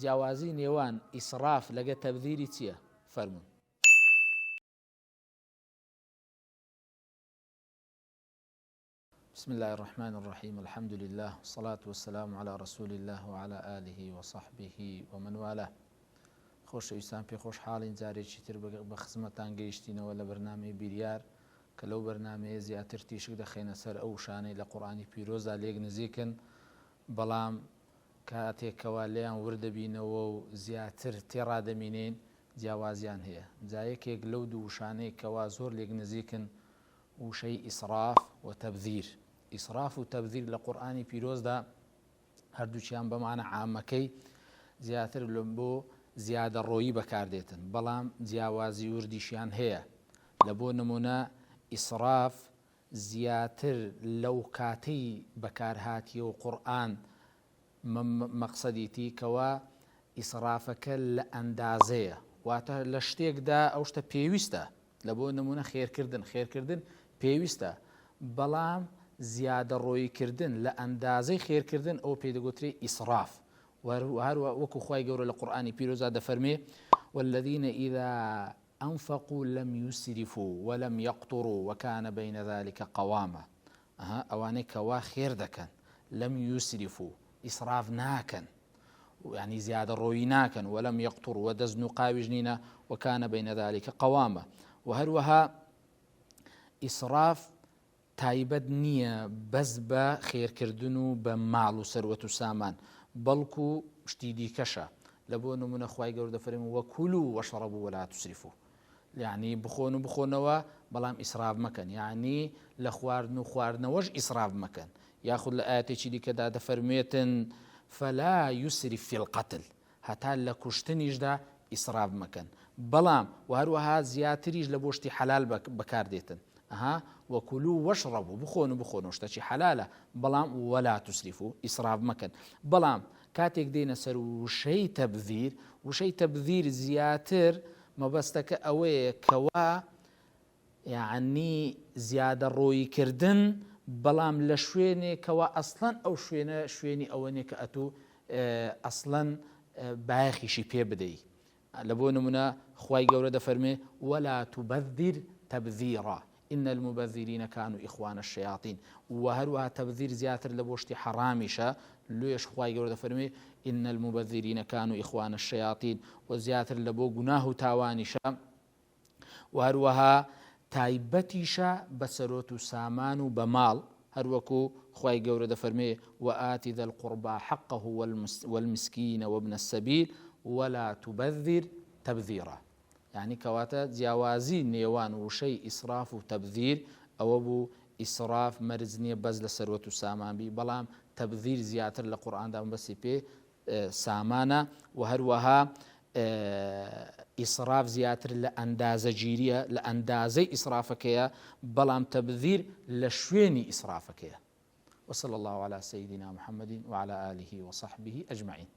جیاوازی نێوان ئیسراف لەگە تەبذیری چییە؟ فەرموون. بسم الله الرحمن الرحيم الحمد لله والصلاة والسلام على رسول الله وعلى آله وصحبه ومن والاه. خۆشەویستان پێ خۆش حاڵین جارێکی تر بە خزمەتان گەیشتینەوە لە بەرنامەی بیریار کە لەو بەرنامەیە زیاتر تیشک دەخێنە سەر ئەو شانەی لە قورئانی پیرۆزدا لێک نزیکن، بەڵام کاتێکەوە لێیان وردەبینەوە و زیاتر تێڕادەمینێن جیاوازیان هەیە. جا یەکێک لەو دوو شانەی کەوا زۆر لێک نزیکن وشەی ئیسراف و تەبذیر. ئیسراف و تەبذیر لە قورئانی پیرۆزدا هەردووچیان بەمانە عامەکەی زیاتر بۆ زیادە ڕۆیی بەکاردێتن، بەڵام جیاوازی وردیشیان هەیە. لە بۆ نمونە ئیسراف زیاتر لەو کاتەی بەکارهاتیە و قورئان مەقسەدیتی کەوا ئیسرافەکە لە ئەندازەیە، واتە لە شتێکدا ئەو شتە پێویستە. لە بۆ نمونە خێرکردن پێویستە، بەڵام زیادە ڕۆیکردن لە ئەندازەی خێرکردن ئەو پێدەگوترێ ئیسراف. وهروە وەکو خوای گەورە لە قورئانی پیرۆزدا دەفەرمێ والذین إذا أنفقوا لم يسرفوا ولم يقتروا وكان بين ذلك قواما. ئەوانەی کەوا خێر دەکەن لم يسرفوا ئیسراف ناکەن، يعني زیادە ڕۆیی ناکەن، ولم يقتروا وەدەزن و قاویش نینە وكان بين ذلك قواما. وهروەها ئیسراف تایبەت نییە بەس بە خێرکردن و بە ماڵ و سەروەت و سامان، بەڵکو شتی دیکەشە. لە بۆ نمونە خوای گەورە دەفەرمێ وەکولوا وەشڕبوا ولا تسرفوا، یعنی بخۆن و بخۆنەوە بەڵام ئیسراف مەکەن، یعنی لە خواردن و خواردنەوەش ئیسراف مەکەن. یاخود لە ئاەتێکی دیکەدا دەفەرمێتن فلا يسرف في القتل، هەتا لە کوشتنیشدا ئیسراف مەکەن، بەڵام وهروەها زیاتریش لە بۆ شتی حەلال بەکاردێتن. وەکولوا وەشڕبوا بخۆن و بخۆنەوە شتێکی حەلالە، بەڵام ولا تسرفوا ئیسراف مەکەن. بەڵام کاتێک دێنە سەر وشەی تەبذیر، وشەی تەبذیر زیاتر مەبەستەکە ئەوەیە کەوا یعنی زیادە ڕۆیکردن، بەڵام لە شوێنێکەوە ئەسڵەن ئەو شوێنە شوێنی ئەوەنێ کە ئەتوو ئەسڵەن بایەخیشی پێ بدەی. لە بۆ نمونە خوای گەورە دەفەرمێ ولا تبذر تبذیرا إن المبذرين كانوا إخوان الشياطين. وهروها تبذير زياتر لبوشتي حرامشة ليش خواي جورد فرمي إن المبذرين كانوا إخوان الشياطين، وزياتر لبو جناه تاوانشة. وهروها تايبتيشة بسروت سامان بمال، هروكو خواي جورد فرمي وآت ذا القربى حقه والمسكين وابن السبيل ولا تبذر تبذيرا. يعني كواتا جیاوازی نێوان وشەی ئیسراف و تەبذیر ئەوە بوو ئیسراف مەرج نییە بەس لە سەروەت و سامان بی، بەڵام تەبذیر زیاتر لە قورئاندا بەسی پێ سامانە. و هەروەها ئیسراف زیاتر لە ئەندازەگیریە، لە ئەندازەی ئیسرافەکەیە، بەڵام تەبذیر لە شوێنی ئیسرافەکەیە. وصلى الله على سيدنا محمد وعلى آله وصحبه أجمعين.